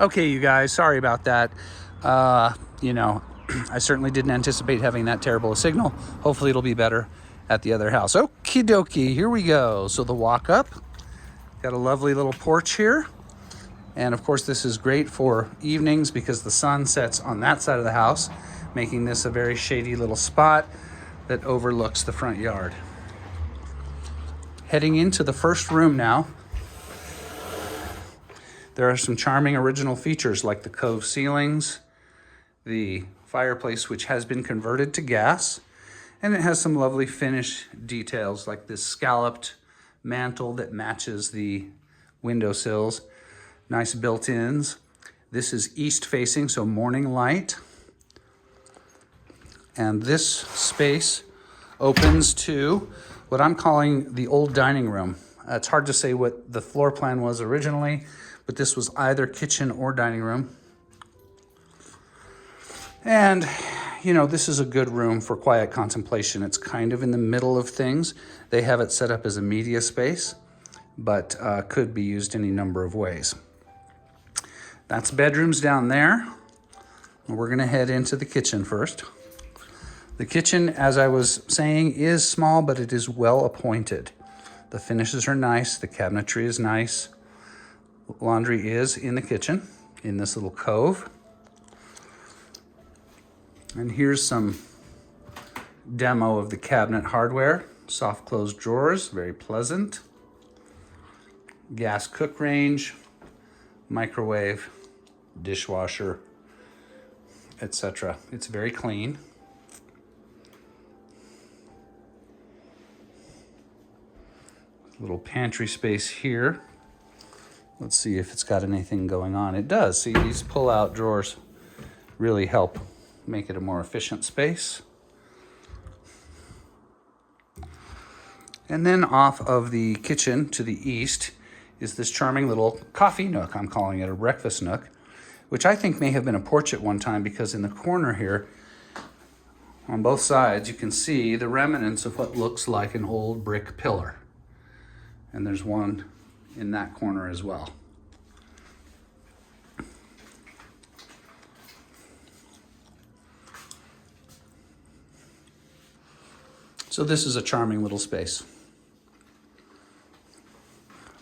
Okay, you guys, sorry about that. You know, I certainly didn't anticipate having that terrible a signal. Hopefully it'll be better at the other house. Okie dokie, here we go. So the walk up, got a lovely little porch here. And of course this is great for evenings because the sun sets on that side of the house, making this a very shady little spot that overlooks the front yard. Heading into the first room now, there are some charming original features like the cove ceilings, the fireplace which has been converted to gas, and it has some lovely finish details like this scalloped mantle that matches the windowsills. Nice built-ins. This is east facing, so morning light. And this space opens to what I'm calling the old dining room. It's hard to say what the floor plan was originally, but this was either kitchen or dining room. And, you know, this is a good room for quiet contemplation. It's kind of in the middle of things. They have it set up as a media space, but could be used any number of ways. That's bedrooms down there. We're gonna head into the kitchen first. The kitchen, as I was saying, is small, but it is well appointed. The finishes are nice, the cabinetry is nice. Laundry is in the kitchen, in this little cove. And here's some demo of the cabinet hardware. Soft closed drawers, very pleasant. Gas cook range, microwave, dishwasher, etc. It's very clean. Little pantry space here. Let's see if it's got anything going on. It does. See, these pull-out drawers really help make it a more efficient space. And then off of the kitchen to the east is this charming little coffee nook. I'm calling it a breakfast nook, which I think may have been a porch at one time because in the corner here, on both sides, you can see the remnants of what looks like an old brick pillar. And there's one in that corner as well. So this is a charming little space.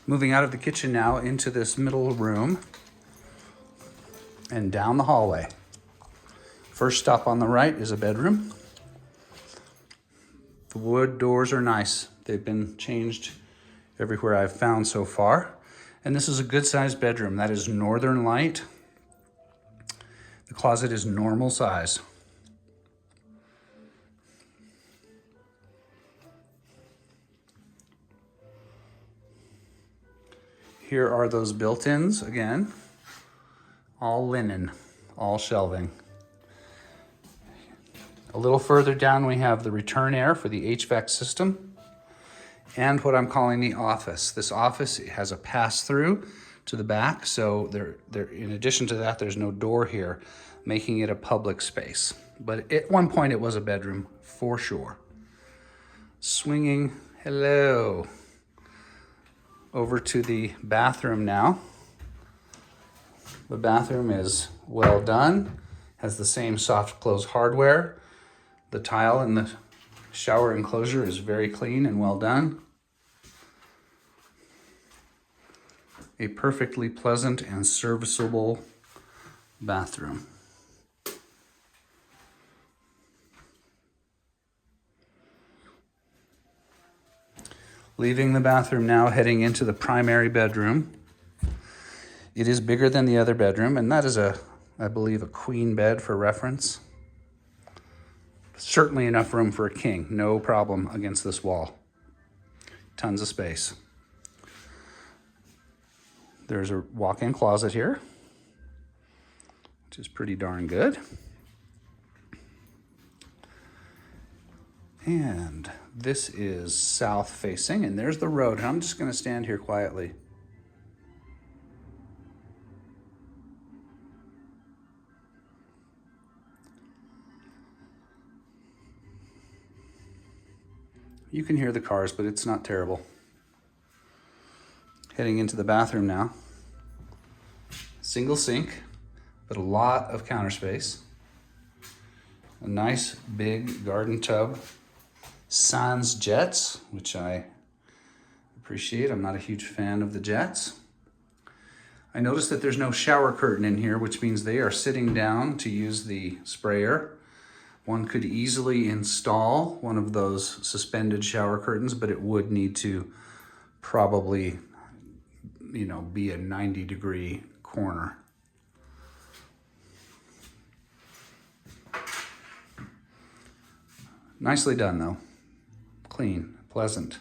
Moving out of the kitchen now into this middle room and down the hallway. First stop on the right is a bedroom. The wood doors are nice. They've been changed everywhere I've found so far. And this is a good sized bedroom. That is northern light. The closet is normal size. Here are those built-ins again. All linen, all shelving. A little further down we have the return air for the HVAC system and what I'm calling the office. This office has a pass-through to the back, so in addition to that, there's no door here, making it a public space. But at one point it was a bedroom for sure. Swinging, hello. Over to the bathroom now. The bathroom is well done, has the same soft close hardware. The tile in the shower enclosure is very clean and well done. A perfectly pleasant and serviceable bathroom. Leaving the bathroom now, heading into the primary bedroom. It is bigger than the other bedroom, and that is I believe, a queen bed for reference. Certainly enough room for a king, no problem against this wall. Tons of space. There's a walk-in closet here, which is pretty darn good. And this is south facing, and there's the road. And I'm just gonna stand here quietly. You can hear the cars, but it's not terrible. Heading into the bathroom now. Single sink, but a lot of counter space. A nice big garden tub. Sans jets, which I appreciate. I'm not a huge fan of the jets. I noticed that there's no shower curtain in here, which means they are sitting down to use the sprayer. One could easily install one of those suspended shower curtains, but it would need to probably, be a 90-degree corner. Nicely done though. Clean, pleasant.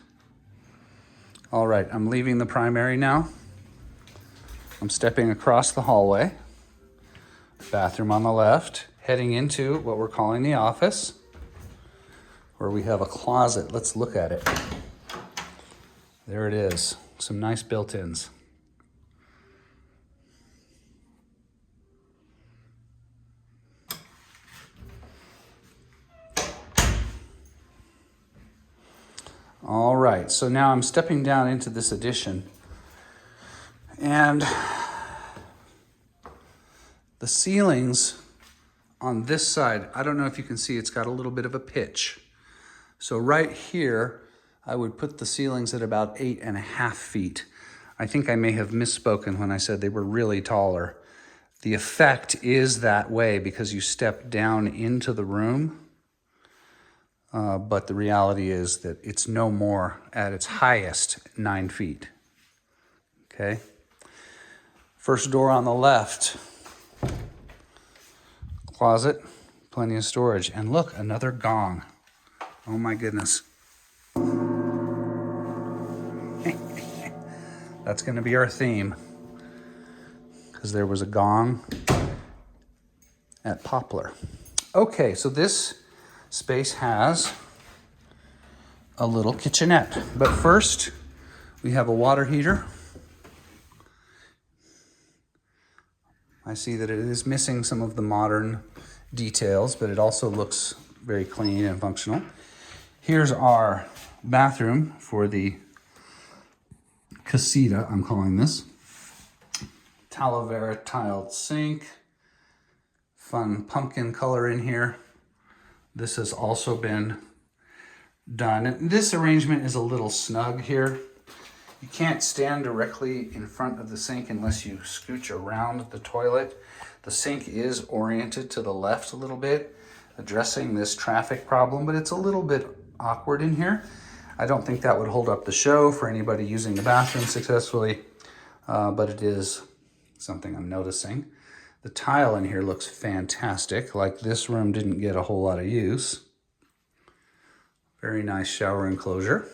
All right, I'm leaving the primary now. I'm stepping across the hallway, bathroom on the left, heading into what we're calling the office, where we have a closet. Let's look at it. There it is, some nice built-ins. All right, so now I'm stepping down into this addition, and the ceilings on this side, I don't know if you can see, it's got a little bit of a pitch. So right here, I would put the ceilings at about 8.5 feet. I think I may have misspoken when I said they were really taller. The effect is that way because you step down into the room. But the reality is that it's no more at its highest 9 feet. Okay. First door on the left. Closet, plenty of storage. And look, another gong. Oh my goodness. That's going to be our theme. Because there was a gong at Poplar. Okay, so this space has a little kitchenette. But first, we have a water heater. I see that it is missing some of the modern details, but it also looks very clean and functional. Here's our bathroom for the casita, I'm calling this. Aloe vera tiled sink. Fun pumpkin color in here. This has also been done. And this arrangement is a little snug here. You can't stand directly in front of the sink unless you scooch around the toilet. The sink is oriented to the left a little bit, addressing this traffic problem, but it's a little bit awkward in here. I don't think that would hold up the show for anybody using the bathroom successfully, but it is something I'm noticing. The tile in here looks fantastic, like this room didn't get a whole lot of use. Very nice shower enclosure.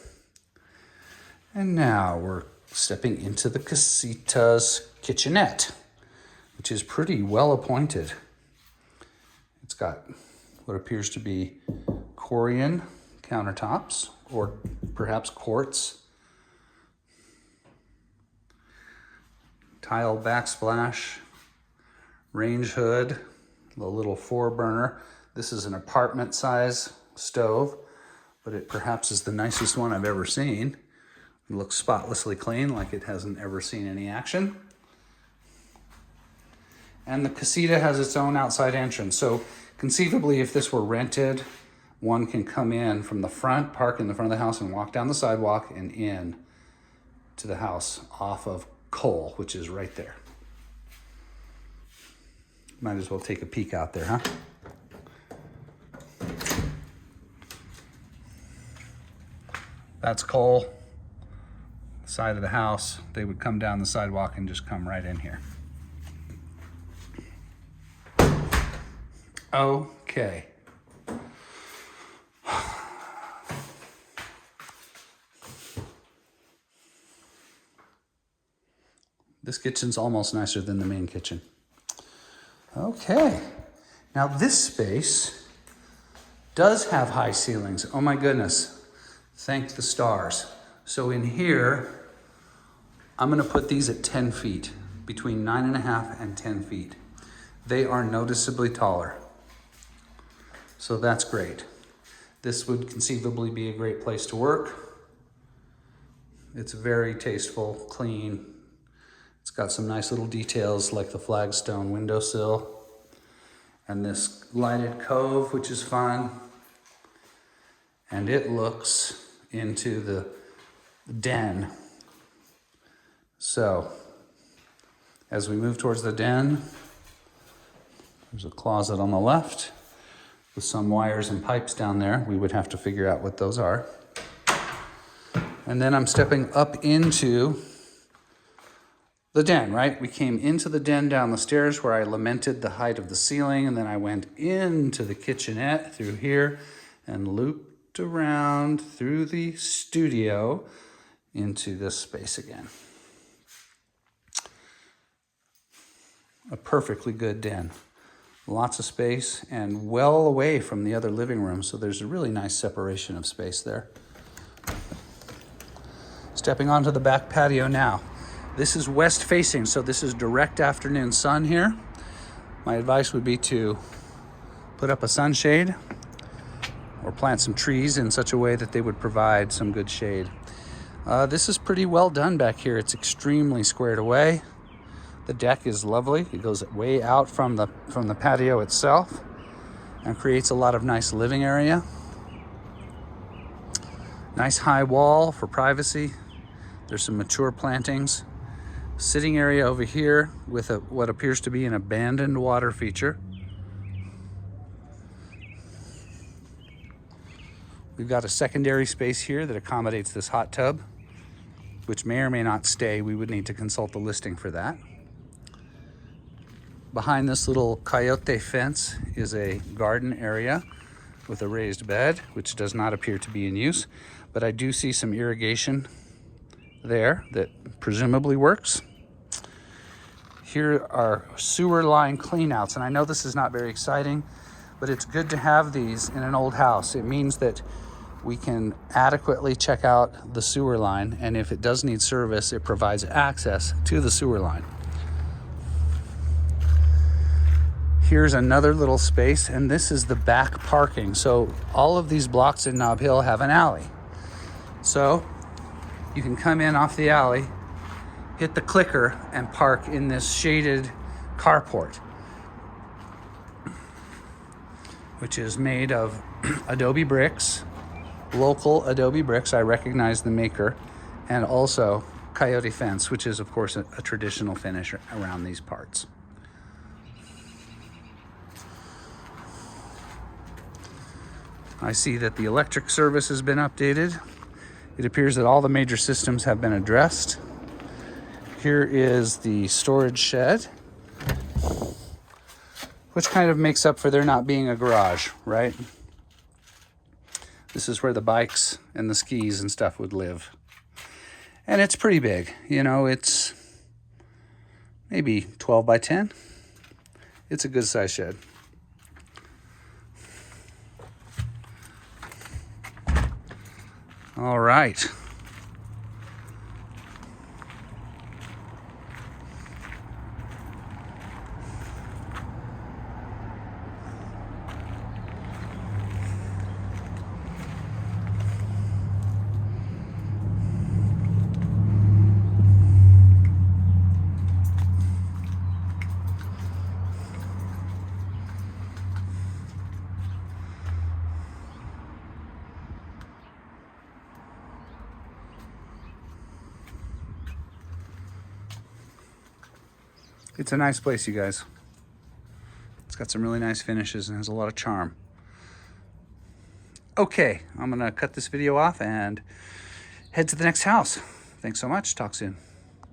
And now we're stepping into the casita's kitchenette, which is pretty well appointed. It's got what appears to be Corian countertops, or perhaps quartz. Tile backsplash, range hood, the little 4-burner. This is an apartment size stove, but it perhaps is the nicest one I've ever seen. It looks spotlessly clean, like it hasn't ever seen any action. And the casita has its own outside entrance. So conceivably, if this were rented, one can come in from the front, park in the front of the house, and walk down the sidewalk and in to the house off of Cole, which is right there. Might as well take a peek out there, huh? That's Cole, side of the house. They would come down the sidewalk and just come right in here. Okay. This kitchen's almost nicer than the main kitchen. Okay. Now this space does have high ceilings. Oh my goodness. Thank the stars. So in here, I'm gonna put these at 10 feet, between 9.5 and 10 feet. They are noticeably taller. So that's great. This would conceivably be a great place to work. It's very tasteful, clean. It's got some nice little details like the flagstone windowsill and this lighted cove, which is fun. And it looks into the den. So, as we move towards the den, there's a closet on the left with some wires and pipes down there. We would have to figure out what those are. And then I'm stepping up into the den, right? We came into the den down the stairs where I lamented the height of the ceiling, and then I went into the kitchenette through here and looped around through the studio into this space again. A perfectly good den. Lots of space and well away from the other living room, so there's a really nice separation of space there. Stepping onto the back patio now. This is west facing, so this is direct afternoon sun here. My advice would be to put up a sunshade or plant some trees in such a way that they would provide some good shade. This is pretty well done back here. It's extremely squared away. The deck is lovely. It goes way out from the patio itself and creates a lot of nice living area. Nice high wall for privacy. There's some mature plantings. Sitting area over here with what appears to be an abandoned water feature. We've got a secondary space here that accommodates this hot tub, which may or may not stay. We would need to consult the listing for that. Behind this little coyote fence is a garden area with a raised bed, which does not appear to be in use, but I do see some irrigation there that presumably works. Here are sewer line cleanouts, and I know this is not very exciting, but it's good to have these in an old house. It means that we can adequately check out the sewer line, and if it does need service, it provides access to the sewer line. Here's another little space, and this is the back parking. So all of these blocks in Nob Hill have an alley. So you can come in off the alley, hit the clicker, and park in this shaded carport, which is made of adobe bricks, local adobe bricks. I recognize the maker, and also coyote fence, which is of course a traditional finish around these parts. I see that the electric service has been updated. It appears that all the major systems have been addressed. Here is the storage shed, which kind of makes up for there not being a garage, right? This is where the bikes and the skis and stuff would live. And it's pretty big. You know, it's maybe 12 by 10. It's a good size shed. All right. It's a nice place, you guys. It's got some really nice finishes and has a lot of charm. Okay, I'm gonna cut this video off and head to the next house. Thanks so much. Talk soon.